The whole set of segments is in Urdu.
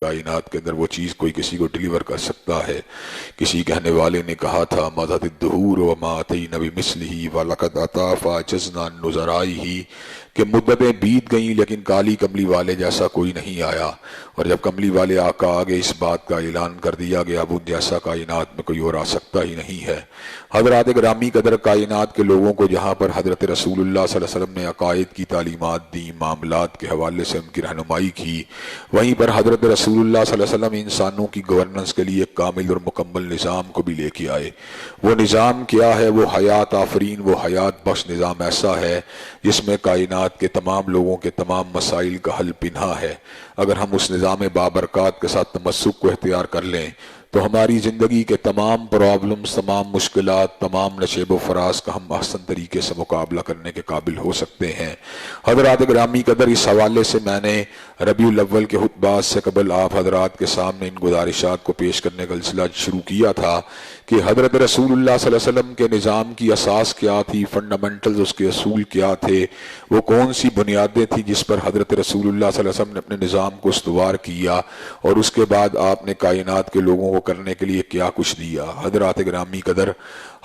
کائنات کے اندر وہ چیز کوئی کسی کو ڈیلیور کر سکتا ہے۔ کسی کہنے والے نے کہا تھا مضت الدہور وما اتینا بمثلہ ولقد اتی فعجزنا عن نظرائہ، کہ مدتیں بیت گئیں لیکن کالی کملی والے جیسا کوئی نہیں آیا، اور جب کملی والے آقا آگے اس بات کا اعلان کر دیا گیا اب ان جیسا کائنات میں کوئی اور آ سکتا ہی نہیں ہے۔ حضرات گرامی قدر، کائنات کے لوگوں کو جہاں پر حضرت رسول اللہ صلی اللہ علیہ وسلم نے عقائد کی تعلیمات دی، معاملات کے حوالے سے ان کی رہنمائی کی، وہیں پر حضرت رسول اللہ صلی اللہ علیہ وسلم انسانوں کی گورننس کے لیے ایک کامل اور مکمل نظام کو بھی لے کے آئے۔ وہ نظام کیا ہے؟ وہ حیات آفرین، وہ حیات بخش نظام ایسا ہے جس میں کائنات کے تمام لوگوں کے تمام مسائل کا حل پنہا ہے۔ اگر ہم اس نظام بابرکات کے ساتھ تمسک کو اختیار کر لیں تو ہماری زندگی کے تمام پرابلمز، تمام مشکلات، تمام نشیب و فراز کا ہم احسن طریقے سے مقابلہ کرنے کے قابل ہو سکتے ہیں۔ حضرات گرامی قدر، اس حوالے سے میں نے ربیع الاول کے خطبات سے قبل آپ حضرات کے سامنے ان گزارشات کو پیش کرنے کا سلسلہ شروع کیا تھا کہ حضرت رسول اللہ صلی اللہ علیہ وسلم کے نظام کی اساس کیا تھی، فنڈامنٹلز اس کے اصول کیا تھے، وہ کون سی بنیادیں تھیں جس پر حضرت رسول اللہ صلی اللہ علیہ وسلم نے اپنے نظام کو استوار کیا، اور اس کے بعد آپ نے کائنات کے لوگوں کو کرنے کے لیے کیا کچھ دیا۔ حضرات گرامی قدر،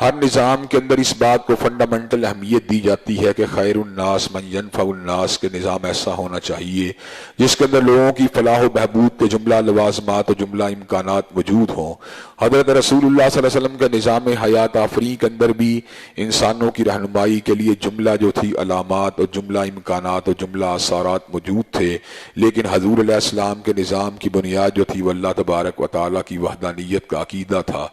ہر نظام کے اندر اس بات کو فنڈامنٹل اہمیت دی جاتی ہے کہ خیر الناس من ینفع الناس، کے نظام ایسا ہونا چاہیے جس کے اندر لوگوں کی فلاح و بہبود کے جملہ لوازمات و جملہ امکانات موجود ہوں۔ حضرت رسول اللہ صلی اللہ علیہ وسلم کے نظام حیات آفرین کے اندر بھی انسانوں کی رہنمائی کے لیے جملہ جو تھی علامات اور جملہ امکانات اور جملہ آثارات موجود تھے، لیکن حضور علیہ السلام کے نظام کی بنیاد جو تھی وہ اللہ تبارک و تعالیٰ کی وحدانیت کا عقیدہ تھا۔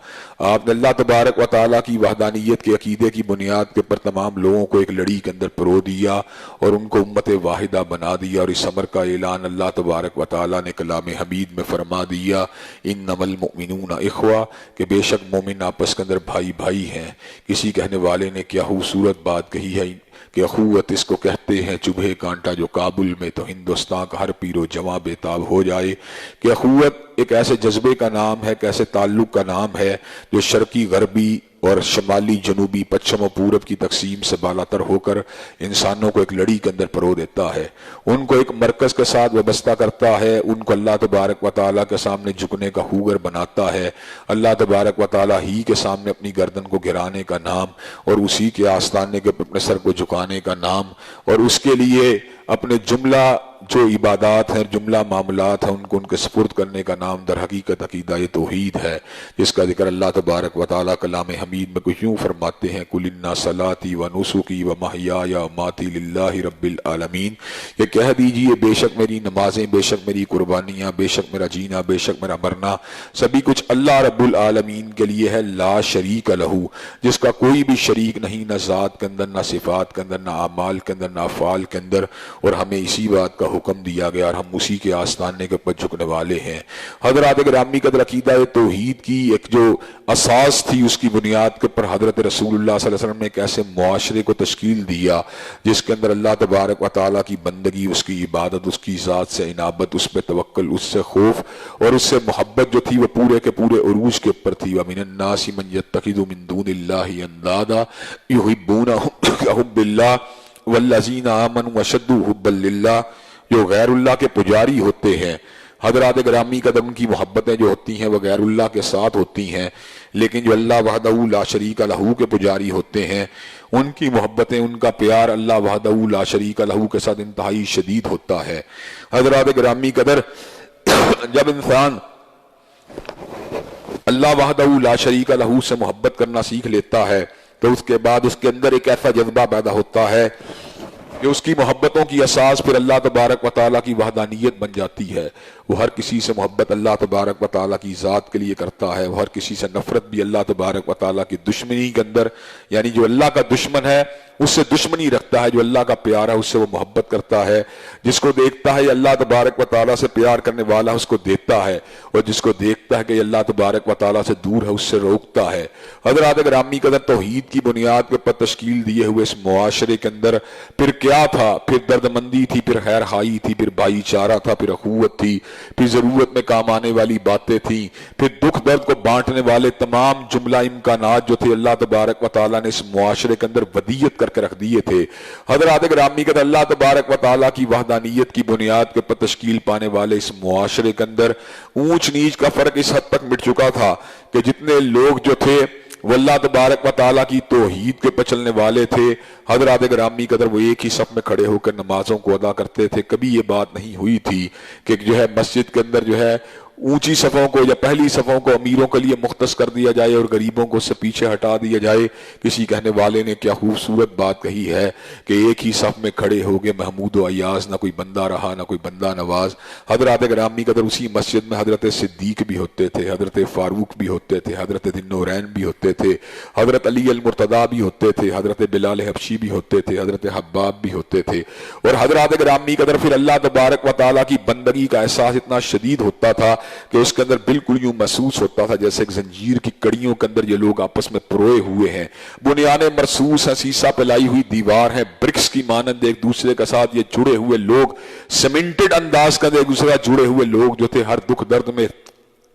آپ نے اللہ تبارک و تعالیٰ کی وحدانیت کے عقیدے کی بنیاد کے پر تمام لوگوں کو ایک لڑی کے اندر پرو دیا اور ان کو امت واحدہ بنا دیا، اور اس امر کا اعلان اللہ تبارک و تعالیٰ نے کلام حمید میں فرما دیا، انما المؤمنون اخوہ، کہ بے شک مومن آپس کے اندر بھائی بھائی ہیں۔ کسی کہنے والے نے کیا خوبصورت بات کہی ہے کہ اخوت اس کو کہتے ہیں، چبھے کانٹا جو کابل میں تو ہندوستان کا ہر پیر و جواں بے تاب ہو جائے۔ کہ اخوت ایک ایسے جذبے کا نام ہے، ایک ایسے تعلق کا نام ہے جو شرقی غربی اور شمالی جنوبی پچھم و پورب کی تقسیم سے بالاتر ہو کر انسانوں کو ایک لڑی کے اندر پرو دیتا ہے، ان کو ایک مرکز کے ساتھ وابستہ کرتا ہے، ان کو اللہ تبارک و تعالیٰ کے سامنے جھکنے کا خوگر بناتا ہے، اللہ تبارک و تعالیٰ ہی کے سامنے اپنی گردن کو گرانے کا نام، اور اسی کے آستانے کے اپنے سر کو جھکانے کا نام، اور اس کے لیے اپنے جملہ جو عبادات ہیں، جملہ معاملات ہیں، ان کو ان کے سپرد کرنے کا نام در حقیقت عقیدہ توحید ہے، جس کا ذکر اللہ تبارک و تعالیٰ کلام حمید میں کچھ یوں فرماتے ہیں، قُلْ إِنَّ صَلَاتِي وَنُسُكِي وَمَحْيَايَ وَمَمَاتِي لِلَّهِ رَبِّ الْعَالَمِينَ، یہ کہہ دیجئے بے شک میری نمازیں، بے شک میری قربانیاں، بے شک میرا جینا، بے شک میرا مرنا، سبھی کچھ اللہ رب العالمین کے لیے ہے، لا شریک لہو، جس کا کوئی بھی شریک نہیں، نہ ذات کے اندر، نہ صفات کے اندر، نہ اعمال کے اندر، نہ افعال کے اندر، اور ہمیں اسی بات کا حکم دیا گیا اور ہم اسی کے آستانے کے اوپر جھکنے والے ہیں۔ حضرات گرامی قدر، عقیدہ توحید کی ایک جو اساس تھی، اس کی بنیاد کے اوپر حضرت رسول اللہ صلی اللہ علیہ وسلم نے ایک ایسے معاشرے کو تشکیل دیا جس کے اندر اللہ تبارک و تعالیٰ کی بندگی، اس کی عبادت، اس کی ذات سے انابت، اس پہ توکل، اس سے خوف اور اس سے محبت جو تھی وہ پورے کے پورے عروج کے اوپر تھی۔ وَمِنَ النَّاسِ مَن يَتَّخِذُ مِن دُونِ اللَّهِ أَندَادًا يُحِبُّونَهُمْ كَحُبِّ اللَّهِ وَالَّذِينَ آمَنُوا أَشَدُّ حُبًّا لِلَّهِ، جو غیر اللہ کے پجاری ہوتے ہیں۔ حضرات گرامی قدر، ان کی محبتیں جو ہوتی ہیں وہ غیر اللہ کے ساتھ ہوتی ہیں، لیکن جو اللہ وحدہ لا شریک لہو کے پجاری ہوتے ہیں، ان کی محبتیں، ان کا پیار اللہ وحدہ لا شریک لہو کے ساتھ انتہائی شدید ہوتا ہے۔ حضرات گرامی قدر، جب انسان اللہ وحدہ لا شریک لہو سے محبت کرنا سیکھ لیتا ہے تو اس کے بعد اس کے اندر ایک ایسا جذبہ پیدا ہوتا ہے کہ اس کی محبتوں کی اساس پھر اللہ تبارک و تعالیٰ کی وحدانیت بن جاتی ہے۔ وہ ہر کسی سے محبت اللہ تبارک و تعالیٰ کی ذات کے لیے کرتا ہے، وہ ہر کسی سے نفرت بھی اللہ تبارک و تعالیٰ کی دشمنی کے اندر، یعنی جو اللہ کا دشمن ہے اس سے دشمنی رکھتا ہے، جو اللہ کا پیارا ہے اس سے وہ محبت کرتا ہے، جس کو دیکھتا ہے اللہ تبارک و تعالیٰ سے پیار کرنے والا اس کو دیتا ہے، اور جس کو دیکھتا ہے کہ اللہ تبارک و تعالیٰ سے دور ہے اس سے روکتا ہے۔ حضرات گرامی قدر، توحید کی بنیاد کے اوپر تشکیل دیے ہوئے اس معاشرے کے اندر پھر کیا تھا؟ پھر درد مندی تھی، پھر خیر خائی تھی، پھر بھائی چارہ تھا، پھر اخوت تھی، پھر ضرورت میں کام آنے والی باتیں تھیں، پھر دکھ درد کو بانٹنے والے تمام جملہ امکانات جو تھے اللہ تبارک و تعالیٰ نے اس معاشرے کے اندر ودیت کر کے رکھ دیے تھے۔ حضرات گرامی کے اللہ تبارک و تعالیٰ کی وحدانیت کی بنیاد کے پر تشکیل پانے والے اس معاشرے کے اندر اونچ نیچ کا فرق اس حد تک مٹ چکا تھا کہ جتنے لوگ جو تھے وہ اللہ تبارک و تعالیٰ کی توحید کے پر چلنے والے تھے، حضرات گرامی قدر وہ ایک ہی صف میں کھڑے ہو کر نمازوں کو ادا کرتے تھے۔ کبھی یہ بات نہیں ہوئی تھی کہ جو ہے مسجد کے اندر جو ہے اونچی صفوں کو یا پہلی صفوں کو امیروں کے لیے مختص کر دیا جائے اور غریبوں کو اس سے پیچھے ہٹا دیا جائے۔ کسی کہنے والے نے کیا خوبصورت بات کہی ہے کہ ایک ہی صف میں کھڑے ہو گئے محمود و ایاز، نہ کوئی بندہ رہا نہ کوئی بندہ نواز۔ حضرات گرامی قدر اسی مسجد میں حضرت صدیق بھی ہوتے تھے، حضرت فاروق بھی ہوتے تھے، حضرت ذوالنورین بھی ہوتے تھے، حضرت علی المرتضیٰ بھی ہوتے تھے، حضرت بلال حبشی بھی ہوتے تھے، حضرت حباب بھی ہوتے تھے۔ اور حضرات گرامی قدر پھر اللہ تبارک و تعالیٰ کی بندگی کا احساس اتنا شدید ہوتا تھا کہ اس کے اندر بالکل یوں محسوس ہوتا تھا جیسے ایک زنجیر کی کڑیوں کے اندر یہ لوگ آپس میں پروئے ہوئے ہیں، بنیادیں مرصوص ہیں، سیسا پلائی ہوئی دیوار ہے، برکس کی مانند ایک دوسرے کے ساتھ یہ جڑے ہوئے لوگ، سیمنٹڈ انداز کے اندر ایک دوسرے کا جڑے ہوئے لوگ جو تھے، ہر دکھ درد میں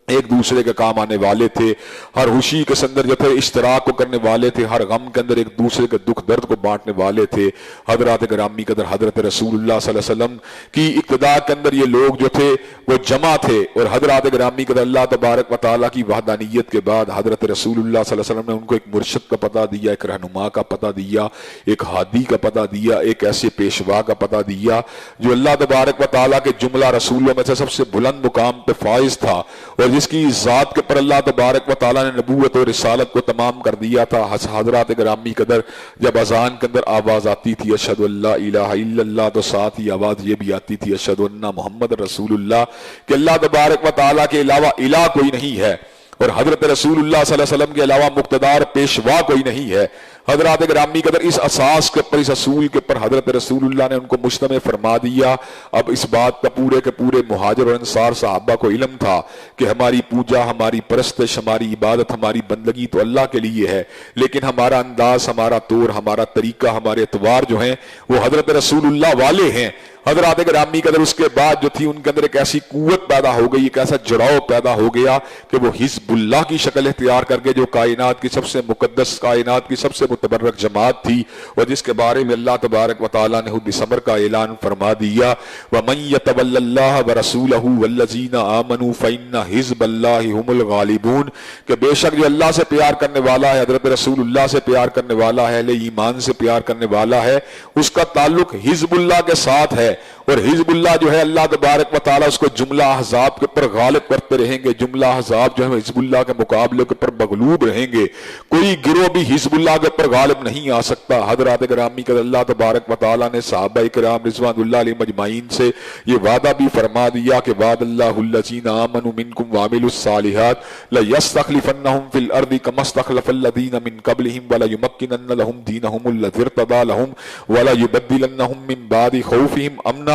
ایک دوسرے کے کام آنے والے تھے، ہر خوشی کے اندر جو تھے اشتراک کو کرنے والے تھے، ہر غم کے اندر ایک دوسرے کے دکھ درد کو بانٹنے والے تھے۔ حضرات گرامی قدر حضرت رسول اللہ صلی اللہ علیہ وسلم کی اقتداء کے اندر یہ لوگ جو تھے وہ جمع تھے، اور حضرات گرامی قدر اللہ تبارک و تعالیٰ کی وحدانیت کے بعد حضرت رسول اللہ صلی اللہ علیہ وسلم نے ان کو ایک مرشد کا پتہ دیا، ایک رہنما کا پتہ دیا، ایک ہادی کا پتہ دیا، ایک ایسے پیشوا کا پتہ دیا جو اللہ تبارک و تعالیٰ کے جملہ رسولوں میں سے سب سے بلند مقام پہ فائز تھا، اور جس کی ذات کے پر اللہ تبارک و تعالیٰ نے نبوت اور رسالت کو تمام کر دیا تھا۔ حضرات گرامی قدر جب اذان کے اندر آواز آتی تھی اشہد ان لا الہ الا اللہ، تو ساتھ ہی آواز یہ بھی آتی تھی اشہد ان محمد رسول اللہ، کہ اللہ تبارک و تعالیٰ کے علاوہ الہ کوئی نہیں ہے، اور حضرت رسول اللہ صلی اللہ علیہ وسلم کے علاوہ مقتدار پیشوا کوئی نہیں ہے۔ حضرات گرامی قدر اس اساس کے پر، اس اصول کے پر حضرت رسول اللہ نے ان کو مجتمع فرما دیا۔ اب اس بات کا پورے کے پورے مہاجر اور انصار صحابہ کو علم تھا کہ ہماری پوجا، ہماری پرستش، ہماری عبادت، ہماری بندگی تو اللہ کے لیے ہے، لیکن ہمارا انداز، ہمارا طور، ہمارا طریقہ، ہمارے اعتبار جو ہیں وہ حضرت رسول اللہ والے ہیں۔ حضرات گرامی قدر اس کے بعد جو تھی ان کے اندر ایک ایسی قوت پیدا ہو گئی، ایک ایسا جڑاؤ پیدا ہو گیا کہ وہ حزب اللہ کی شکل اختیار کر کے جو کائنات کی سب سے مقدس، کائنات کی سب سے متبرک جماعت تھی، اور جس کے بارے میں اللہ تبارک و تعالیٰ نے خود دسمبر کا اعلان فرما دیا وَمَن يَتَوَلَّ اللَّهَ وَرَسُولَهُ وَالَّذِينَ آمَنُوا فَإِنَّ حِزْبَ اللَّهِ هُمُ الْغَالِبُونَ، کہ بے شک جو اللہ سے پیار کرنے والا ہے، حضرت رسول اللہ سے پیار کرنے والا ہے، اہل ایمان سے پیار کرنے والا ہے، اس کا تعلق حزب اللہ کے ساتھ ہے، اور حزب اللہ جو ہے اللہ تبارک و تعالیٰ اس کو جملہ احزاب کے پر غالب کرتے رہیں گے۔ جملہ احزاب جو ہے حزب اللہ کے مقابلے کے پر مغلوب رہیں گے، کوئی گروہ بھی حزب اللہ کے پر غالب نہیں آ سکتا۔ حضرات گرامی کا اللہ تبارک و تعالیٰ نے صحابہ کرام رضوان اللہ علیہ مجمعین سے یہ وعدہ بھی فرما دیا کہ وعد اللہ الذین آمنوا منکم وعملوا الصالحات لیستخلفنہم فی الارض کما استخلف الذین من قبلہم ولایمکنن لہم دینہم الذی ارتضی لہم ولایبدلنہم من بعد خوفہم امنا،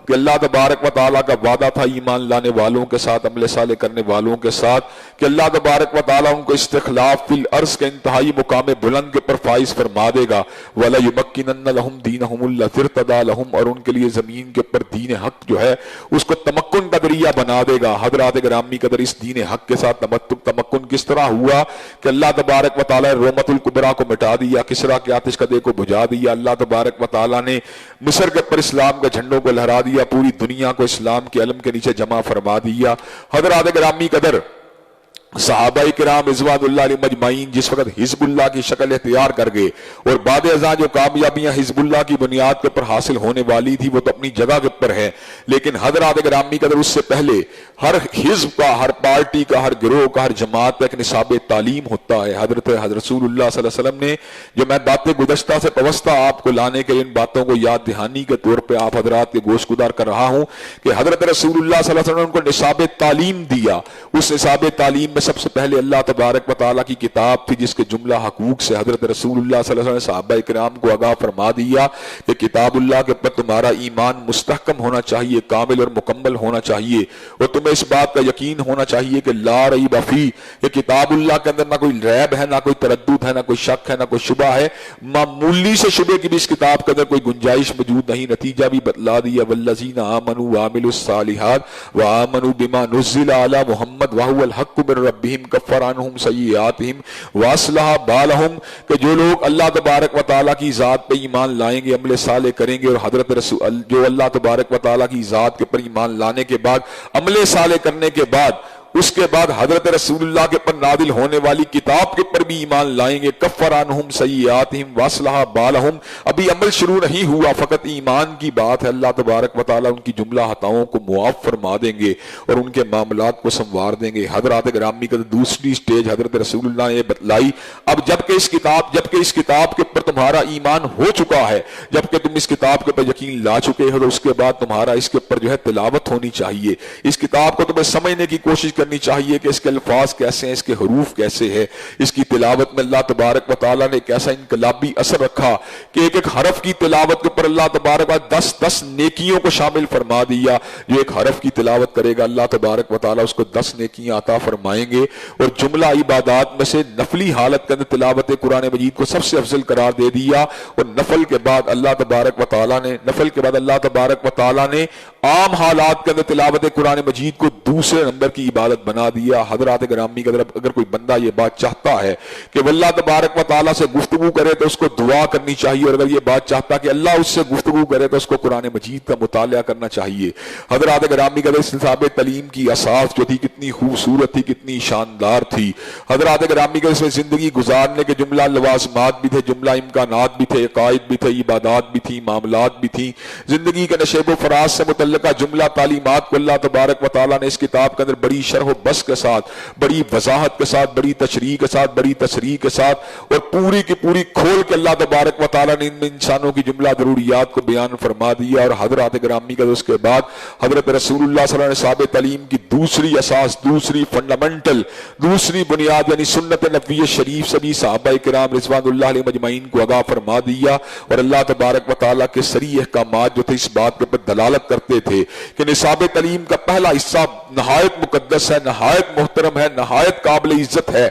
کہ اللہ تبارک و تعالیٰ کا وعدہ تھا ایمان لانے والوں کے ساتھ، عمل صالح کرنے والوں کے ساتھ، کہ اللہ تبارک و تعالیٰ ان کو استخلاف فی الارض کے انتہائی مقام بلند کے پر فائز فرما دے گا، وَلَيُمَكِّنَنَّ لَهُمْ دِينَهُمُ الَّذِي ارْتَضَىٰ لَهُمْ، اور ان کے لیے زمین کے پر دین حق جو ہے اس کو تمکن کا ذریعہ بنا دے گا۔ حضرات گرامی قدر اس دین حق کے ساتھ تمکن کس طرح ہوا کہ اللہ تبارک و تعالیٰ نے رومت الکبریٰ کو مٹا دیا، کسریٰ کے آتش قدح کو بجھا دیا، اللہ تبارک و تعالیٰ نے مصر کے پر اسلام کے جھنڈوں کو لہرا دیا، پوری دنیا کو اسلام کے علم کے نیچے جمع فرما دیا۔ حضرات گرامی قدر صحابہ کرام رضوان اللہ علیہ مجمعین جس وقت حزب اللہ کی شکل اختیار کر گئے، اور بعد ازاں جو کامیابیاں حزب اللہ کی بنیاد کے پر حاصل ہونے والی تھی وہ تو اپنی جگہ کے پر ہیں، لیکن حضرات گرامی قدر اس سے پہلے ہر حزب کا، ہر پارٹی کا، ہر گروہ کا، ہر جماعت کا ایک نصاب تعلیم ہوتا ہے۔ حضرت رسول اللہ صلی اللہ علیہ وسلم نے جو میں باتیں گزشتہ سے پوستہ آپ کو لانے کے ان باتوں کو یاد دہانی کے طور پہ آپ حضرات کے گوش گدار کر رہا ہوں کہ حضرت رسول اللہ صلی اللہ علیہ وسلم نے ان کو نصاب تعلیم دیا۔ اس نصاب تعلیم میں سب سے پہلے اللہ تبارک و تعالیٰ کی کتاب تھی جس کے جملہ حقوق سے حضرت رسول اللہ صلی اللہ علیہ وسلم نے صحابہ کرام کو آگاہ فرما دیا کہ کتاب اللہ کے پر تمہارا ایمان مستحکم ہونا چاہیے، کامل اور مکمل ہونا چاہیے، اور تمہیں اس بات کا یقین ہونا چاہیے کہ لا ریب فی، کہ کتاب اللہ کے اندر نہ کوئی ریب ہے، نہ کوئی تردد ہے، نہ کوئی شک ہے، نہ کوئی شبہ ہے، معمولی سے شبے کی بھی اس کتاب کے اندر کوئی گنجائش موجود نہیں۔ نتیجہ بھی بتلا دیا، والذین آمنوا وعملوا الصالحات وآمنوا بما نزل علی محمد وهو الحق من ربهم کفر عنہم سیئاتہم واصلح بالہم، کہ جو لوگ اللہ تبارک و تعالیٰ کی ذات پہ ایمان لائیں گے، عمل صالح کریں گے، اور حضرت رسول جو اللہ تبارک و تعالیٰ کی ذات کے پر ایمان لانے کے بعد، عمل صالح کرنے کے بعد، اس کے بعد حضرت رسول اللہ کے پر نازل ہونے والی کتاب کے پر بھی ایمان لائیں گے، کفر عنہم سیئاتہم واصلح بالہم، ابھی عمل شروع نہیں ہوا، فقط ایمان کی بات ہے، اللہ تبارک و تعالیٰ ان کی جملہ خطاؤں کو معاف فرما دیں گے اور ان کے معاملات کو سنوار دیں گے۔ حضرات گرامی کا دوسری سٹیج حضرت رسول اللہ نے بتلائی، اب جبکہ اس کتاب کے پر تمہارا ایمان ہو چکا ہے، جبکہ تم اس کتاب کے پر یقین لا چکے ہو، تو اس کے بعد تمہارا اس کے پر جو ہے تلاوت ہونی چاہیے، اس کتاب کو تمہیں سمجھنے کی کوشش کرنی چاہیے کہ اس کے الفاظ کیسے ہیں، اس کے حروف کیسے ہیں، اس کی تلاوت میں اللہ تبارک و تعالیٰ نے ایک ایسا انقلابی اثر رکھا کہ ایک ایک حرف کی تلاوت کے اوپر اللہ تبارک و تعالیٰ 10 نیکیوں کو شامل فرما دیا۔ جو ایک حرف کی تلاوت کرے گا اللہ تبارک و تعالیٰ اس کو 10 نیکیاں عطا فرمائیں گے، اور جملہ عبادات میں سے نفلی حالت کے اندر تلاوت قرآن مجید کو سب سے افضل قرار دے دیا، اور نفل کے بعد اللہ تبارک و تعالیٰ نے عام حالات کے اندر تلاوت قرآن مجید کو دوسرے نمبر کی عبادت بنا دیا۔ حضرات گرامی کا اگر کوئی بندہ یہ بات چاہتا ہے کہ وہ اللہ تبارک و تعالیٰ سے گفتگو کرے تو اس کو دعا کرنی چاہیے، اور اگر یہ بات چاہتا ہے کہ اللہ اس سے گفتگو کرے تو اس کو قرآن مجید کا مطالعہ کرنا چاہیے۔ حضرات گرامی کا اس نصاب تعلیم کی اساس جو تھی کتنی خوبصورت تھی، کتنی شاندار تھی۔ حضرات گرامی کا اس میں زندگی گزارنے کے جملہ لوازمات بھی تھے، جملہ امکانات بھی تھے، عقائد بھی تھے، عبادات بھی تھی، معاملات بھی تھی، زندگی کے نشیب و فراز سے متعلقہ جملہ تعلیمات کو اللہ تبارک و تعالیٰ نے اس کتاب کے اندر بڑی شرح و بس کے ساتھ، بڑی وضاحت کے ساتھ، بڑی تشریح کے ساتھ، بڑی تصریح کے ساتھ، اور پوری کی پوری کھول کے اللہ تبارک و تعالیٰ نے ان انسانوں کی جملہ ضروریات کو بیان فرما دیا۔ اور حضرات گرامی کا اس کے بعد حضرت رسول اللہ صلی اللہ علیہ وسلم نے صحابہ تعلیم کی دوسری اساس، دوسری فنڈامنٹل، دوسری بنیاد یعنی سنت نبوی شریف سے بھی صحابہ کرام رضوان اللہ علیہ مجمعین کو آگاہ فرما دیا، اور اللہ تبارک و تعالیٰ کے صریح احکامات جو تھے اس بات کے پر دلالت کرتے تھے کہ نصاب تعلیم کا پہلا حصہ نہایت مقدس ہے، نہایت محترم ہے، نہایت قابل عزت ہے،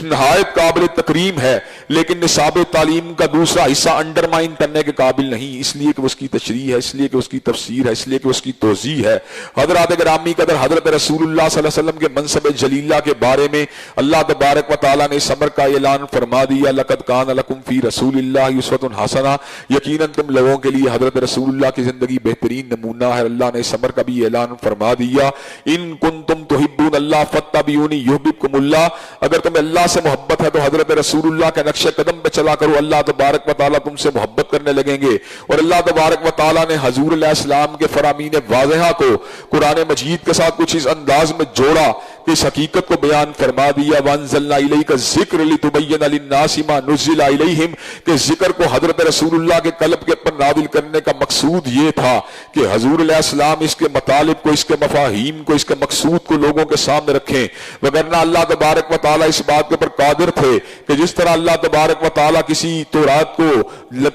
نہایت قابل تکریم ہے، لیکن نصاب تعلیم کا دوسرا حصہ انڈرمائن کرنے کے قابل نہیں، اس لیے کہ اس کی تشریح ہے، اس لیے کہ اس کی تفسیر ہے، اس لیے کہ اس کی توضیح ہے۔ حضرات گرامی قدر حضرت رسول اللہ صلی اللہ علیہ وسلم کے منصب جلیلہ کے بارے میں اللہ تبارک و تعالیٰ نے اس امر کا اعلان فرما دیا، لقد کان لکم فی رسول اللہ اسوۃ حسنہ، یقیناً تم لوگوں کے لیے حضرت رسول اللہ کی زندگی بہترین نمونہ ہے۔ اللہ نے اس امر کا بھی اعلان فرما دیا، ان کنتم تحبون اللہ فاتبعونی یحببکم اللہ، اگر تمہیں اللہ سے محبت ہے تو حضرت رسول اللہ کے نقش قدم پہ چلا کرو، اللہ تبارک و تعالیٰ تم سے محبت کرنے لگیں گے۔ اور اللہ تبارک و تعالیٰ نے حضور علیہ السلام کے فرامین واضحہ کو قرآن مجید کے ساتھ کچھ اس انداز میں جوڑا کہ اس حقیقت کو بیان فرما دیا، وانزلنا الیک الذکر لتبین للناس ما نزل الیہم، کہ ذکر کو حضرت رسول اللہ کے قلب کے پر نازل کرنے کا مقصود یہ تھا کہ حضور علیہ السلام اس کے مطالب کو، اس کے مفاہیم کو، اس کے مقصود کو لوگوں کے سامنے رکھیں، وگرنہ اللہ تبارک و تعالیٰ اس بات کے پر قادر تھے کہ جس طرح اللہ تبارک و تعالیٰ کسی تورات کو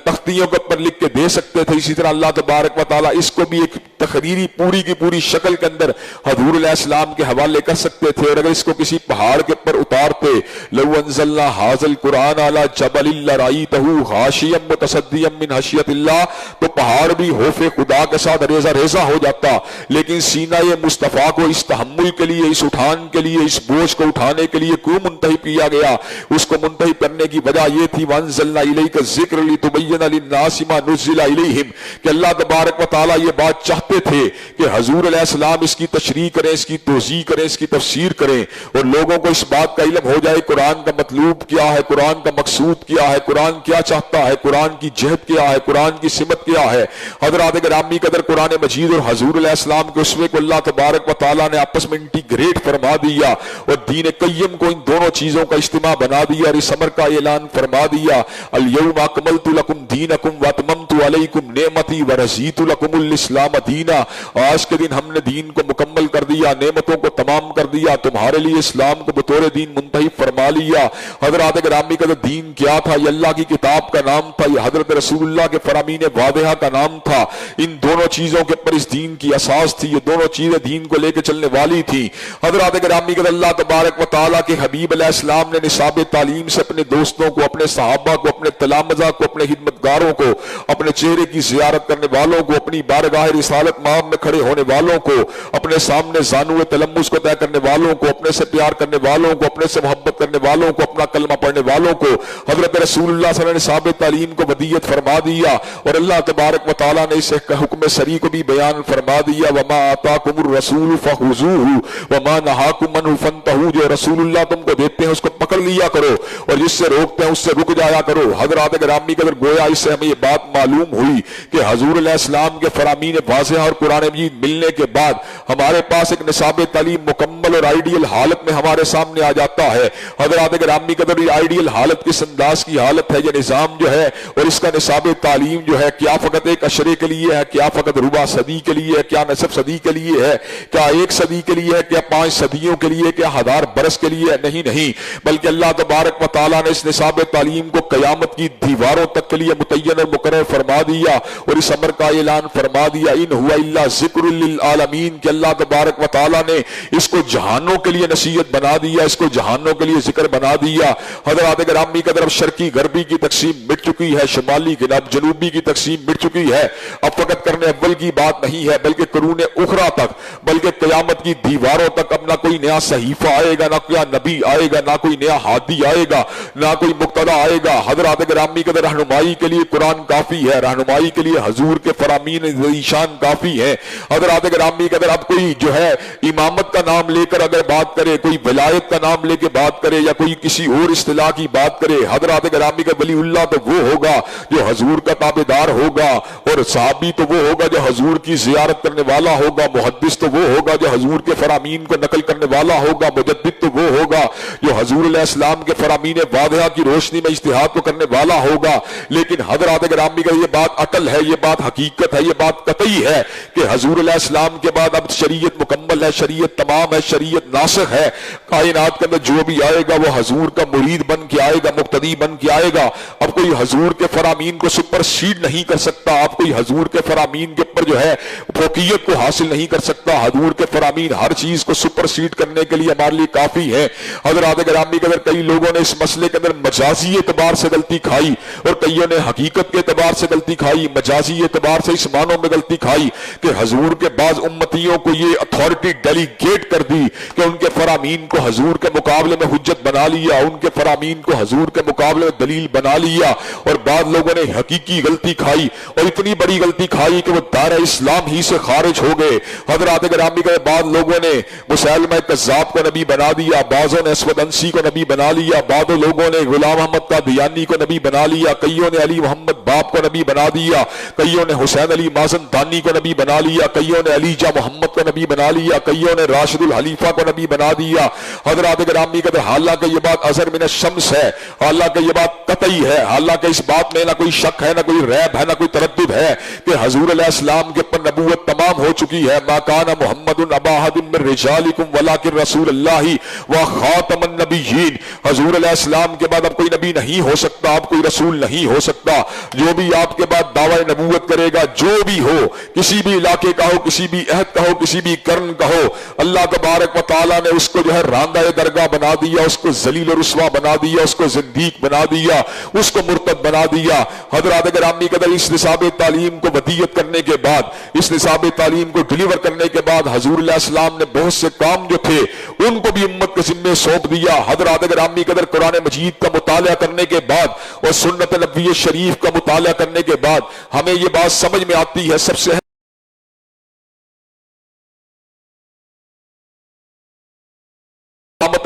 تختیوں کے پر لکھ کے دے سکتے تھے، اسی طرح اللہ تبارک و تعالیٰ اس کو بھی ایک تقریری پوری کی پوری شکل کے اندر حضور علیہ السلام کے حوالے کر سکتے تھے، اور اگر اس کو کسی پہاڑ کے پر اتارتے، لو انزلنا ھذا القرآن علی جبل لرأیتہ خاشعا متصدعا من خشیۃ اللہ، تو پہاڑ بھی خوف خدا کے ساتھ ریزہ ریزہ ہو جاتا، لیکن سینہ مصطفیٰ کو اس تحمل کے لیے، اس اٹھان کے لیے، اس بوجھ کو اٹھانے کے لیے کیوں منتخب کیا گیا؟ اس کو منتخب کرنے کی وجہ یہ تھی، وانزلنا الیک الذکر لتبین للناس ما نزل الیہم، کہ اللہ تبارک و تعالیٰ یہ بات چاہتے تھے کہ حضور علیہ السلام اس کی تشریح کریں، اس کی توضیح کریں، اس کی تفسیر کریں، اور لوگوں کو اس بات کا علم ہو جائے قرآن کا مطلوب کیا ہے، قرآن کا مقصود کیا ہے، قرآن کیا چاہتا ہے، قرآن کی جہت کیا ہے، قرآن کی سمت کیا ہے۔ حضرات گرامی قدر قرآن مجید مجید اور حضور علیہ السلام کے اسوے کو اللہ تبارک و تعالیٰ نے آپس میں انٹیگریٹ فرما دیا اور دین قیم کو ان دونوں چیزوں کا اجتماع بنا دیا اور اس امر کا اعلان فرما دیا الیوم اکملت لکم دینکم واتممت علیکم نعمتی ورضیت لکم الاسلام دینا. آج کے دن ہم نے دین کو مکمل کر دیا, نعمتوں کو تمام کر دیا, تمہارے لیے اسلام کو بطور دین منتخب فرما لیا. حضرات گرامی کا دین کیا تھا؟ یہ اللہ کی کتاب کا نام تھا, یہ حضرت رسول اللہ کے فرامین واضحہ کا نام تھا. ان دونوں چیزوں کے پر اس دین کی اساس تھی, یہ دونوں چیزیں دین کو لے کے چلنے والی تھی. حضرات گرامی کا اللہ تبارک و تعالیٰ کے حبیب علیہ السلام نے نصاب تعلیم سے اپنے دوستوں کو, اپنے صحابہ کو, اپنے تلامذہ کو, اپنے خدمتگاروں کو, اپنے چہرے کی زیارت کرنے والوں کو, اپنی بارگاہ رسالت مآب میں کھڑے ہونے والوں کو, اپنے سامنے زانو تلمس کو طے کرنے والوں کو, اپنے سے پیار کرنے والوں کو, اپنے سے محبت کرنے والوں کو, اپنا کلمہ پڑھنے والوں کو حضرت رسول اللہ صلی اللہ علیہ وسلم نے نصاب تعلیم کو ودیت فرما دیا. اور اللہ تبارک و تعالیٰ نے اس حکم سری کو بھی بیان فرما دیا وما آتاکم الرسول فخذوہ وما نہاکم عنہ فانتہوا. جو رسول اللہ تم کو دیتے ہیں اس کو پکڑ لیا کرو اور جس سے روکتے ہیں اس سے رک جایا کرو. حضرات گرامی قدر گویا اس سے ہمیں یہ بات معلوم ہوئی کہ حضور علیہ السلام کے فرامین واضح اور قرآن مجید ملنے کے بعد ہمارے پاس ایک نصاب تعلیم مکمل اور آئیڈیل حالت میں ہمارے سامنے آ جاتا ہے. حضرات گرامی قدر یہ آئیڈیل حالت کس انداز کی حالت ہے, یہ نظام جو ہے اور اس کا نصاب تعلیم جو ہے کیا فقط ایک اشرے کے لیے ہے, کیا فقط ربع صدی کے لیے ہے, کیا نصف صدی کے لیے ہے, کیا ایک صدی کے لیے ہے, کیا 5 صدیوں کے لیے, کیا 1000 برس کے لیے ہے؟ نہیں, بلکہ اللہ تبارک و تعالیٰ نے اس نصاب تعلیم کو قیامت کی دیواروں تک کے لیے متعین اور مقرر فرما دیا اور اس امر کا اعلان فرما دیا ان ہوا الا ذکر للعالمین کہ اللہ تبارک و تعالیٰ نے اس کو جہانوں کے لیے نصیحت بنا دیا, اس کو جہانوں کے لیے ذکر بنا دیا. حضرات گرامی کا طرف شرقی غربی کی تقسیم مٹ چکی ہے, شمالی جنوبی کی تقسیم مٹ چکی ہے. اب فقط کرنے اول کی بات نہیں ہے بلکہ قرون اخرى تک, بلکہ قیامت کی دیواروں تک اب نہ کوئی نیا صحیفہ آئے گا, نہ کوئی نبی آئے گا, نہ کوئی نیا ہادی آئے گا, نہ کوئی مقتدی آئے گا. حضرات گرامی کا رہنمائی کے لیے قرآن کافی ہے, رہنمائی کے لیے حضور کے فرامین ذیشان کافی ہے. حضرات گرامی کا اب کوئی جو ہے امامت کا نام لے کر اگر بات کرے, کوئی ولایت کا نام لے کے بات کرے یا کوئی کسی اور اصطلاح کی بات کرے, حضرات گرامی کا ولی اللہ تو وہ ہوگا جو حضور کا تابعدار ہوگا, اور صحابی تو وہ ہوگا جو حضور کی زیارت کرنے والا ہوگا, محدث تو وہ ہوگا جو حضور کے فرامین کو نقل کرنے والا ہوگا, مجدد تو وہ ہوگا جو حضور علیہ السلام کے فرامین واضحہ کی روشنی میں اجتہاد کو کرنے والا ہوگا. لیکن حضرات گرامی کا یہ بات عقل ہے, یہ بات حقیقت ہے, یہ بات قطعی ہے کہ حضور علیہ السلام کے بعد اب شریعت مکمل ہے, شریعت تمام ہے, شریعت ناسخ ہے. کائنات کے اندر جو بھی آئے گا وہ حضور کا مرید بن کے آئے گا, مقتدی بن کے آئے گا. اب کوئی حضور کے فرامین کو سپر سیڈ نہیں کر سکتا, آپ کوئی حضور کے فرامین کے اوپر جو ہے فوقیت کو حاصل نہیں کر سکتا. حضور کے فرامین ہر چیز کو سپر سیڈ کرنے کے لیے ہمارے لیے کافی ہے. حضرات گرامی کے اندر کئی لوگوں نے اس مسئلے کے اندر مجازی اعتبار سے غلطی کھائی اور کئیوں نے حقیقت کے اعتبار سے غلطی کھائی. مجازی اعتبار سے اس معنوں میں غلطی کھائی کہ حضور کے بعض امتیوں کو یہ اتھارٹی ڈیلیگیٹ کر دی کہ ان کے فرامین کو حضور کے مقابلے میں حجت بنا لیا, ان کے فرامین کو حضور کے مقابلے میں دلیل بنا لیا. اور بعض لوگوں نے حقیقی غلطی کھائی اور اتنی بڑی غلطی کھائی کہ وہ دائرہ اسلام ہی سے خارج ہو گئے. حضرات گرامی کے بعض لوگوں نے مسیلمہ کذاب کو نبی بنا دیا, بعضوں نے اسود انسی کو نبی بنا لیا, بعض لوگوں نے غلام احمد قادیانی کو نبی بنا لیا, کئیوں نے علی محمد باپ کو نبی بنا دیا, کئیوں نے حسین علی مازن دانی کو نبی بنا لیا, کئیوں نے علی جا محمد کو نبی بنا لیا, کئیوں نے راشد الحلیفہ کو نبی بنا دیا. حضرات گرامی کے حالانکہ یہ بات ازر من الشمس ہے, حالانکہ یہ بات قطعی ہے, حالانکہ اس بات میں نہ کوئی شک ہے, نہ کوئی ریب ہے, نہ کوئی تردد ہے کہ حضور علیہ السلام کے پر نبوت تمام ہو چکی ہے. ما کان محمد ابا احد من رجالکم ولکن رسول اللہ و خاتم النبیین. حضور علیہ السلام کے بعد اب کوئی نبی نہیں ہو سکتا, اب کوئی رسول نہیں ہو سکتا. جو بھی آپ کے بعد دعوی نبوت کرے گا, جو بھی ہو, کسی بھی علاقے کا ہو, کسی بھی عہد کا ہو, کسی بھی قرن کا ہو, اللہ تبارک و تعالیٰ نے اس کو جو ہے راندہ درگاہ بنا دیا, اس کو ذلیل و رسوا بنا دیا, اس کو زندیق بنا دیا, اس کو مرتد بنا دیا. حضرات گرامی قدر اس نصاب تعلیم کو ودیت کرنے کے بعد, اس نصاب تعلیم کو ڈلیور کرنے کے بعد حضور علیہ السلام نے بہت سے کام جو تھے ان کو بھی امت کے ذمے سونپ دیا. حضرات گرامی قدر قرآن مجید کا مطالعہ کرنے کے بعد اور سنت نبوی شریف کا مطالعہ کرنے کے بعد ہمیں یہ بات سمجھ میں آتی ہے. سب سے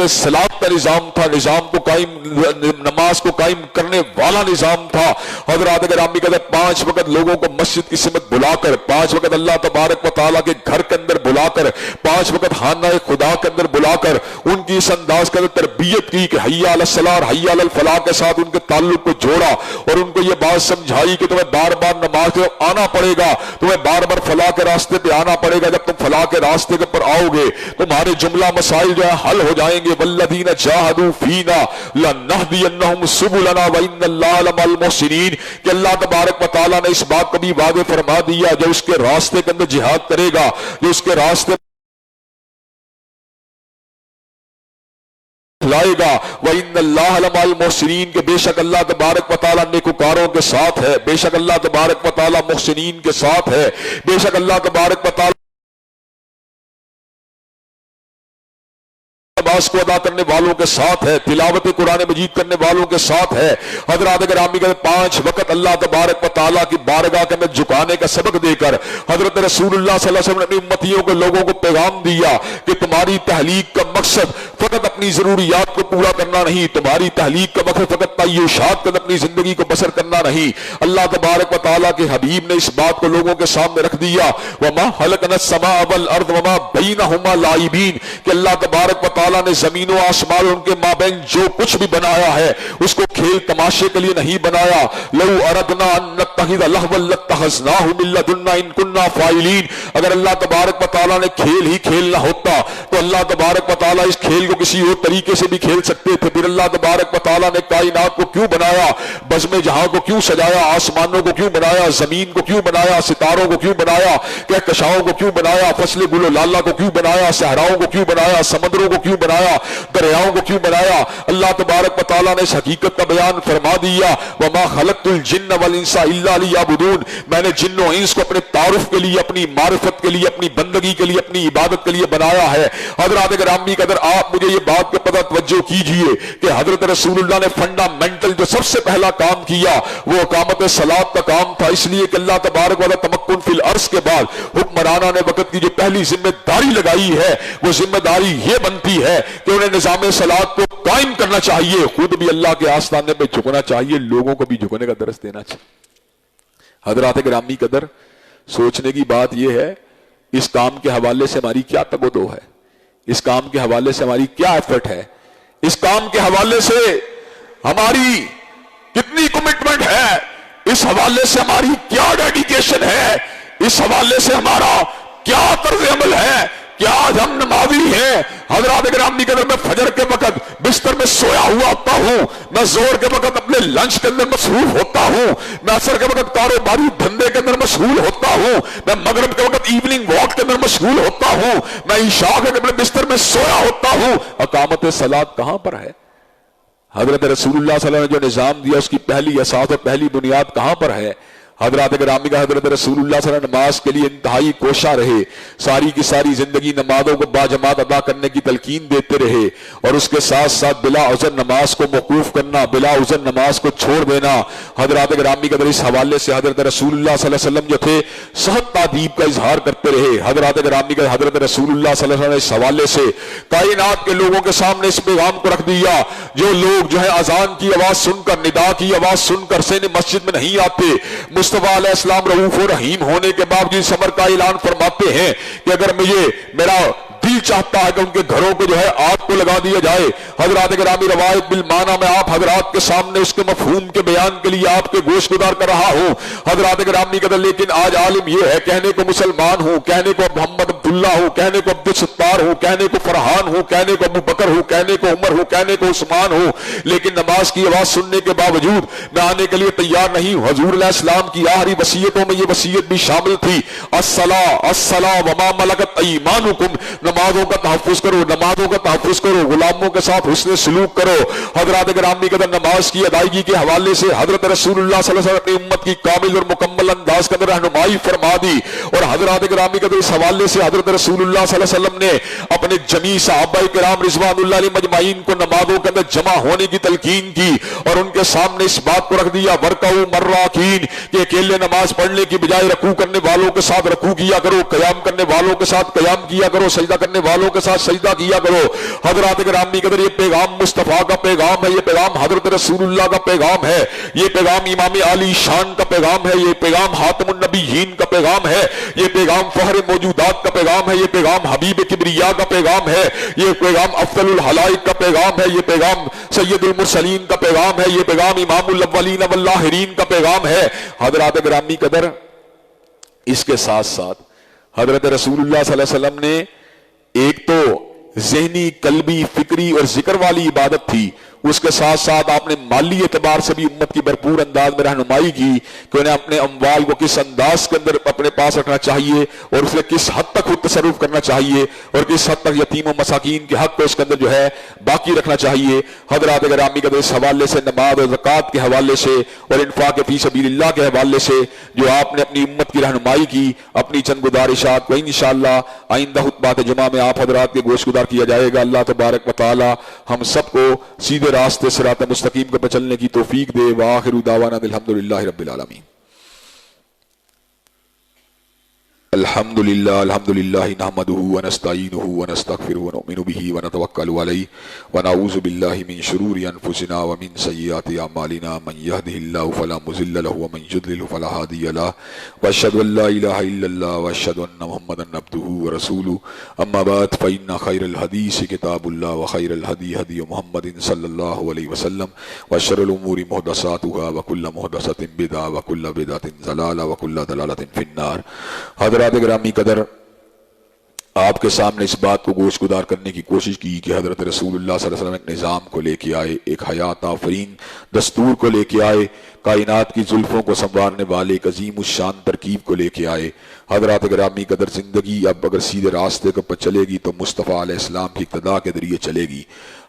اقامت صلاۃ کا نظام تھا، نظام کو قائم، نماز کو قائم کرنے والا نظام تھا۔ حضرات گرامی قدر 5 وقت لوگوں کو مسجد کی سمت بلا کر، 5 وقت اللہ تبارک و تعالیٰ کے گھر کے اندر بلا کر، 5 وقت خانہ خدا کے اندر بلا کر ان کی اس انداز کے اندر تربیت کی کہ حی علی الصلاۃ حی علی الفلاح کے ساتھ ان کے تعلق کو جوڑا، اور ان کو یہ بات سمجھائی کہ تمہیں بار بار نماز سے آنا پڑے گا، تمہیں بار بار فلاح کے راستے پہ آنا پڑے گا، جب تم فلاح کے راستے کے پر آؤ گے تمہارے جملہ مسائل جو ہے حل ہو جائیں گے۔ والذین جاہدوا فینا لنہدینہم سبلنا وان اللہ لمع المحسنین، کہ اللہ تبارک و تعالیٰ نے اس بات کو بھی واضح فرما دیا، جو اس کے راستے کے اندر جہاد کرے گا، جو اس کے راستے لائے گا، وَإِنَّ اللَّهَ لَمَعَ الْمُحْسِنِينَ، کہ بے شک اللہ تبارک و تعالیٰ نیکوکاروں کے ساتھ ہے، بے شک اللہ تبارک و تعالیٰ محسنین کے ساتھ ہے، بے شک اللہ تبارک و تعالیٰ نماز کو ادا کرنے والوں کے ساتھ ہے، تلاوت قرآن مجید کرنے والوں کے ساتھ ہے۔ حضرات گرامی کے 5 وقت اللہ تبارک و تعالیٰ کی بارگاہ کے اندر جھکانے کا سبق دے کر حضرت رسول اللہ صلی اللہ علیہ وسلم نے اپنی امتیوں کو، لوگوں کو پیغام دیا کہ تمہاری تحلیق کا مقصد فقط اپنی ضروریات کو پورا کرنا نہیں، تمہاری تحلیق کا مقصد فقط تعیشات کے اپنی زندگی کو بسر کرنا نہیں۔ اللہ تبارک و تعالیٰ کے حبیب نے اس بات کو لوگوں کے سامنے رکھ دیا، وَمَا خَلَقْنَا السَّمَاءَ وَالْأَرْضَ وَمَا بَيْنَهُمَا لَاعِبِينَ، کہ اللہ تبارک و تعالیٰ نے زمین و آسمان اور ان کے مابین جو کچھ بھی بنایا ہے اس کو کھیل تماشے کے لیے نہیں بنایا۔ لو اردنا ان نتخذ لهوا لاتخذناه من لدنا ان كنا فاعلين، اگر اللہ تبارک و تعالیٰ نے کھیل ہی کھیل نہ ہوتا تو اللہ تبارک و تعالیٰ اس کھیل کو کسی اور طریقے سے بھی کھیل سکتے تھے۔ پھر اللہ تبارک و تعالیٰ نے کائنات کو کیوں بنایا، بزم جہاں کو کیوں سجایا، آسمانوں کو کیوں بنایا، زمین کو کیوں بنایا، ستاروں کو کیوں بنایا، کہکشاؤں کو کیوں بنایا، فصل گل و لالہ کو کیوں بنایا، صحراؤں کو کیوں بنایا، سمندروں کو کیوں بنایا، دریاؤں کو کیوں بنایا۔ اللہ تبارک و تعالیٰ نے اس حقیقت کا بیان فرما دیا، وَمَا خَلَقْتُ الْجِنَّ وَالْإِنسَ إِلَّا لِيَعْبُدُونِ، میں نے جن و انس کو اپنے تعارف کے لیے، اپنی معرفت کے لیے، اپنی بندگی کے لیے، اپنی عبادت کے لیے بنایا ہے۔ حضرات گرامی قدر آپ مجھے یہ بات کے پتہ توجہ کیجئے کہ حضرت رسول اللہ نے فنڈامنٹل جو سب سے پہلا کام کیا وہ اقامت صلاۃ کا کام تھا، اس لیے کہ اللہ تبارک و تعالیٰ تمکن فی الارض کے بعد حکمرانہ نے وقت کی جو پہلی ذمہ داری لگائی ہے وہ ذمہ داری یہ بنتی ہے کہ انہیں نظام صلاۃ کو قائم کرنا چاہیے، خود بھی اللہ کے آستانے پہ جھکنا چاہیے، لوگوں کو بھی جھکنے کا درس دینا چاہیے۔ حضرات گرامی قدر سوچنے کی بات یہ ہے اس کام کے حوالے سے ہماری کیا تگ و دو ہے، اس کام کے حوالے سے ہماری کیا ایفرٹ ہے، اس کام کے حوالے سے ہماری کتنی کمٹمنٹ ہے، اس حوالے سے ہماری کیا ڈیڈیکیشن ہے، اس حوالے سے ہمارا کیا طرز عمل ہے، کیا آج ہم نمازی ہیں۔ حضرات گرامی قدر میں فجر کے وقت بستر میں سویا ہوا ہوتا ہوں، میں زور کے وقت اپنے لنچ کے اندر مصروف ہوتا ہوں، میں عصر کے وقت کاروباری دھندے کے اندر مشغول ہوتا ہوں، میں مغرب کے وقت ایوننگ واک کے اندر مشغول ہوتا ہوں، میں عشاء کے اپنے بستر میں سویا ہوتا ہوں۔ اقامت صلاۃ کہاں پر ہے؟ حضرت رسول اللہ صلی اللہ علیہ وسلم نے جو نظام دیا اس کی پہلی اساس اور پہلی بنیاد کہاں پر ہے؟ حضرات گرامی کا حضرت رسول اللہ صلی اللہ علیہ وسلم نماز کے لیے انتہائی کوشاں رہے، ساری کی ساری زندگی نمازوں کو باجماعت ادا کرنے کی تلقین دیتے رہے، اور اس کے ساتھ ساتھ بلا عذر نماز کو موقوف کرنا، بلا عذر نماز کو چھوڑ دینا۔ حضرات گرامی کا اس حوالے سے حضرت رسول اللہ صلی اللہ علیہ وسلم جو تھے سخت تادیب کا اظہار کرتے رہے۔ حضرات گرامی کا حضرت رسول اللہ صلی اللہ علیہ وسلم نے اس حوالے سے کائنات کے لوگوں کے سامنے اس پیغام کو رکھ دیا، جو لوگ جو ہے اذان کی آواز سن کر، ندا کی آواز سن کر سین مسجد میں نہیں آتے، مصطفیٰ علیہ السلام رؤوف و رحیم ہونے کے باوجود صبر کا اعلان فرماتے ہیں کہ اگر مجھے میرا دل چاہتا ہے کہ ان کے گھروں کو جو ہے آگ کو لگا دیا جائے۔ حضرات گرامی روایت بالمعنی میں آپ حضرات کے سامنے اس کے مفہوم کے بیان کے لیے آپ کے گوش گزار کر رہا ہوں۔ حضرات گرامی قدر لیکن آج عالم یہ ہے، کہنے کو مسلمان ہوں، کہنے کو محمد عبداللہ ہوں، کہنے کو عبدالستار ہوں، کہنے کو فرحان ہوں، کہنے کو ابو بکر ہوں، کہنے کو عمر ہوں، کہنے کو عثمان ہوں، لیکن نماز کی آواز سننے کے باوجود میں آنے کے لیے تیار نہیں ہوں۔ حضور علیہ السلام کی آخری وصیتوں میں یہ وصیت بھی شامل تھی، الصلاۃ وما ملکت ایمانکم، نمازوں کا تحفظ کرو، نمازوں کا تحفظ کرو، غلاموں کے ساتھ حسن سلوک کرو۔ حضرات گرامی قدر نماز کی ادائیگی کے حوالے سے حضرت رسول اللہ صلی اللہ علیہ وسلم اپنی امت کی کامل اور مکمل انداز کے اندر رہنمائی فرما دی، اور حضرات گرامی قدر اس حوالے سے حضرت رسول اللہ صلی اللہ علیہ وسلم نے اپنے جمیع صحابہ کرام رضوان اللہ علیہ مجمعین کو نمازوں کے اندر جمع ہونے کی تلقین کی، اور ان کے سامنے اس بات کو رکھ دیا ورکعوا مراکین، کہ اکیلے نماز پڑھنے کی بجائے رکوع کرنے والوں کے ساتھ رکوع کیا کرو، قیام کرنے والوں کے ساتھ قیام کیا کرو، سجدہ کرنے والوں کے ساتھ سجدہ کیا کرو۔ حضرات گرامی قدر یہ پیغام مصطفیٰ کا پیغام ہے، یہ پیغام حضرت رسول اللہ کا پیغام ہے، یہ پیغام امام علی شان کا پیغام ہے، یہ پیغام خاتم النبیین کا پیغام ہے، یہ پیغام فخر موجودات کا پیغام ہے، یہ پیغام حبیب کبریا کا پیغام ہے، یہ پیغام افضل الحلائق کا پیغام ہے، یہ پیغام سید المرسلین کا پیغام ہے، یہ پیغام امام الاولین والآخرین کا پیغام ہے۔ حضرات گرامی قدر اس کے ساتھ ساتھ حضرت رسول اللہ صلی اللہ علیہ وسلم نے ایک تو ذہنی، قلبی، فکری اور ذکر والی عبادت تھی، اس کے ساتھ ساتھ آپ نے مالی اعتبار سے بھی امت کی بھرپور انداز میں رہنمائی کی کہ انہیں اپنے اموال کو کس انداز کے اندر اپنے پاس رکھنا چاہیے اور اس میں کس حد تک خود تصرف کرنا چاہیے اور کس حد تک یتیم و مساکین کے حق کو اس کے اندر جو ہے باقی رکھنا چاہیے۔ حضرات گرامی قدر اس حوالے سے نماز اور زکوٰۃ کے حوالے سے اور انفاق فی سبیل اللہ کے حوالے سے جو آپ نے اپنی امت کی رہنمائی کی، اپنی چند گزارشات کو انشاءاللہ آئندہ خطبات جمعہ میں آپ حضرات کے گوش گدار کیا جائے گا۔ اللہ تبارک و تعالی ہم سب کو سیدھے راستے صراط مستقیم پر چلنے کی توفیق دے۔ وآخر دعوانا الحمدللہ رب العالمین۔ الحمدللہ نحمدہ ونستعینہ ونستغفرہ ونؤمن بہ ونتوکل علیہ ونعوذ باللہ من شرور انفسنا ومن سیئات اعمالنا من یہدہ اللہ فلا مضل لہ ومن یضلل فلا ہادی لہ واشہد ان لا الہ الا اللہ واشہد ان محمدا عبدہ ورسولہ اما بعد فإن خیر الحدیث کتاب اللہ وخیر الہدی ہدی محمد صلی اللہ علیہ وسلم وشر الامور محدثاتها وکل محدثۃ بدعہ وکل بدعۃ ضلالہ وکل ضلالۃ فی النار۔ حضرات گرامی قدر آپ کے سامنے اس بات کو گوش گدار کرنے کی کوشش کی کہ حضرت رسول اللہ صلی اللہ علیہ وسلم ایک نظام کو لے کے آئے، ایک حیات آفرین دستور کو لے کے آئے، کائنات کی زلفوں کو سنوارنے والے ایک عظیم الشان ترکیب کو لے کے آئے۔ حضرات گرامی قدر زندگی اب اگر سیدھے راستے پر چلے گی تو مصطفیٰ علیہ السلام کی اقتداء کے ذریعے چلے گی۔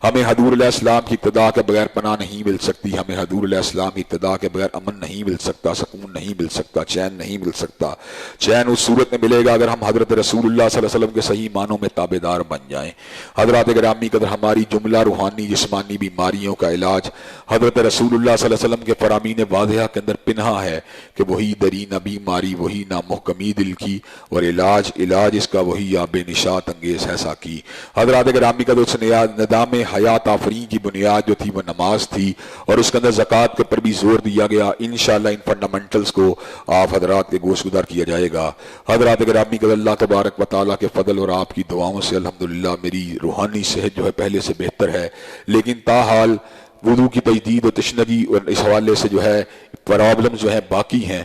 ہمیں حضور علیہ السلام کی اقتداء کے بغیر پناہ نہیں مل سکتی، ہمیں حضور علیہ السلام کی اقتداء کے بغیر امن نہیں مل سکتا، سکون نہیں مل سکتا، چین نہیں مل سکتا۔ چین اس صورت میں ملے گا اگر ہم حضرت رسول اللہ صلی اللہ علیہ وسلم کے صحیح معنوں میں تابعدار بن جائیں۔ حضرات گرامی قدر ہماری جملہ روحانی جسمانی بیماریوں کا علاج حضرت رسول اللہ صلی اللہ علیہ وسلم کے فرامین واضحہ کے اندر پنہا ہے کہ وہی درینہ بیماری، وہی نامحکمی دل کی، اور علاج اس کا وہی آب نشاط انگیز ہے ساکی۔ حضرات گرامی قدر اس نظام حیات آفرین کی بنیاد جو تھی وہ نماز تھی، اور اس کے اندر زکوٰۃ کے پر بھی زور دیا گیا۔ انشاءاللہ ان فنڈامنٹلز کو آپ حضرات کے گوش گدار کیا جائے گا۔ حضرات گرامی قدر اللہ تبارک و تعالیٰ کے فضل اور آپ کی دعاؤں سے الحمدللہ میری روحانی صحت جو ہے پہلے سے بہتر ہے، لیکن تاحال وضو کی تجدید و تشنگی اور اس حوالے سے جو ہے پرابلم جو ہے باقی ہیں۔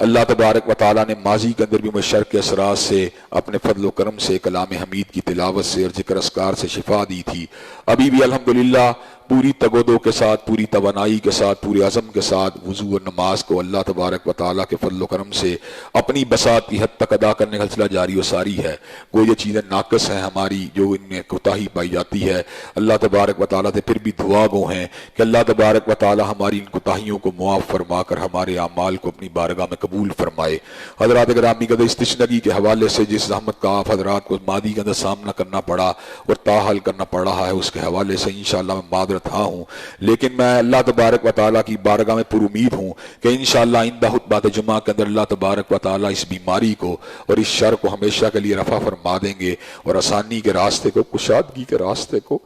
اللہ تبارک و تعالیٰ نے ماضی کے اندر بھی مشرق کے اثرات سے اپنے فضل و کرم سے کلام حمید کی تلاوت سے اور ذکر اذکار سے شفا دی تھی۔ ابھی بھی الحمدللہ پوری تگودو کے ساتھ، پوری توانائی کے ساتھ، پورے عزم کے ساتھ وضو اور نماز کو اللہ تبارک و تعالیٰ کے فضل و کرم سے اپنی بساط کی حد تک ادا کرنے کا سلسلہ جاری و ساری ہے۔ کوئی یہ چیزیں ناقص ہیں ہماری جو ان میں کوتاہی پائی جاتی ہے، اللہ تبارک و تعالیٰ سے پھر بھی دعا گو ہیں کہ اللہ تبارک و تعالیٰ ہماری ان کوتاہیوں کو معاف فرما کر ہمارے اعمال کو اپنی بارگاہ میں قبول فرمائے۔ حضرات گرامی قدر اس تشنگی کے حوالے سے جس زحمت کا آپ حضرات کو ماضی کے اندر سامنا کرنا پڑا اور تاحال کرنا پڑ رہا ہے، اس کے حوالے سے انشاءاللہ میں معذرت ہاں ہوں، لیکن میں اللہ تبارک و تعالیٰ کی بارگاہ میں پر امید ہوں کہ انشاءاللہ آئندہ خطبات جمعہ کے اندر اللہ تبارک و تعالیٰ اس بیماری کو اور اس شر کو ہمیشہ کے لیے رفع فرما دیں گے، اور آسانی کے راستے کو، کشادگی کے راستے کو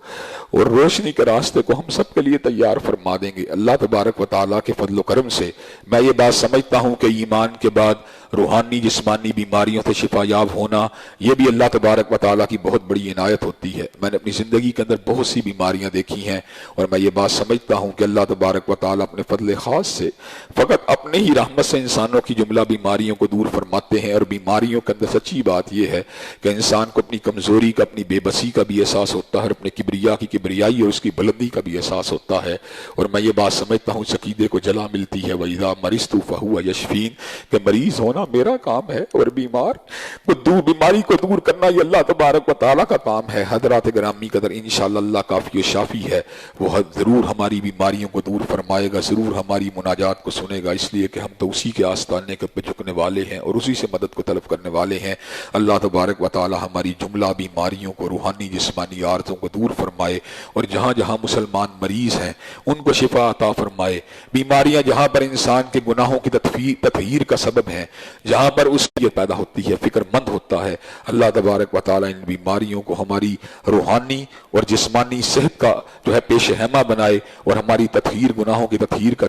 اور روشنی کے راستے کو ہم سب کے لیے تیار فرما دیں گے۔ اللہ تبارک و تعالیٰ کے فضل و کرم سے میں یہ بات سمجھتا ہوں کہ ایمان کے بعد روحانی جسمانی بیماریوں سے شفا یاب ہونا یہ بھی اللہ تبارک و تعالیٰ کی بہت بڑی عنایت ہوتی ہے۔ میں نے اپنی زندگی کے اندر بہت سی بیماریاں دیکھی ہیں، اور میں یہ بات سمجھتا ہوں کہ اللہ تبارک و تعالیٰ اپنے فضل خاص سے فقط اپنے ہی رحمت سے انسانوں کی جملہ بیماریوں کو دور فرماتے ہیں۔ اور بیماریوں کے اندر سچی بات یہ ہے کہ انسان کو اپنی کمزوری کا، اپنی بے بسی کا بھی احساس ہوتا ہے، اور اپنے کبریا کی کبریائی اور اس کی بلندی کا بھی احساس ہوتا ہے۔ اور میں یہ بات سمجھتا ہوں اس عقیدے کو جلا ملتی ہے وَإِذَا مَرِضْتُ فَهُوَ يَشْفِينِ کہ مریض ہونا میرا کام ہے، اور بیماری کو دور کرنا یہ اللہ تبارک و تعالیٰ کا کام ہے۔ حضرات گرامی قدر انشاءاللہ اللہ کافی و شافی ہے، وہ ضرور ہماری بیماریوں کو دور فرمائے گا، ضرور ہماری مناجات کو سنے گا، اس لیے کہ ہم تو اسی کے آستانے پہ جھکنے والے ہیں اور اسی سے مدد کو طلب کرنے والے ہیں۔ اللہ تبارک و تعالیٰ ہماری جملہ بیماریوں کو، روحانی جسمانی عارضوں کو دور فرمائے، اور جہاں جہاں مسلمان مریض ہیں ان کو شفا عطا فرمائے۔ بیماریاں جہاں پر انسان کے گناہوں کی تطہیر کا سبب ہیں، جہاں پر اس کی پیدا ہوتی ہے، فکر مند ہوتا ہے، اللہ تبارک و تعالیٰ ان بیماریوں کو ہماری روحانی اور جسمانی صحت کا جو ہے پیش خیمہ بنائے اور ہماری تطہیر، گناہوں کی تطہیر کا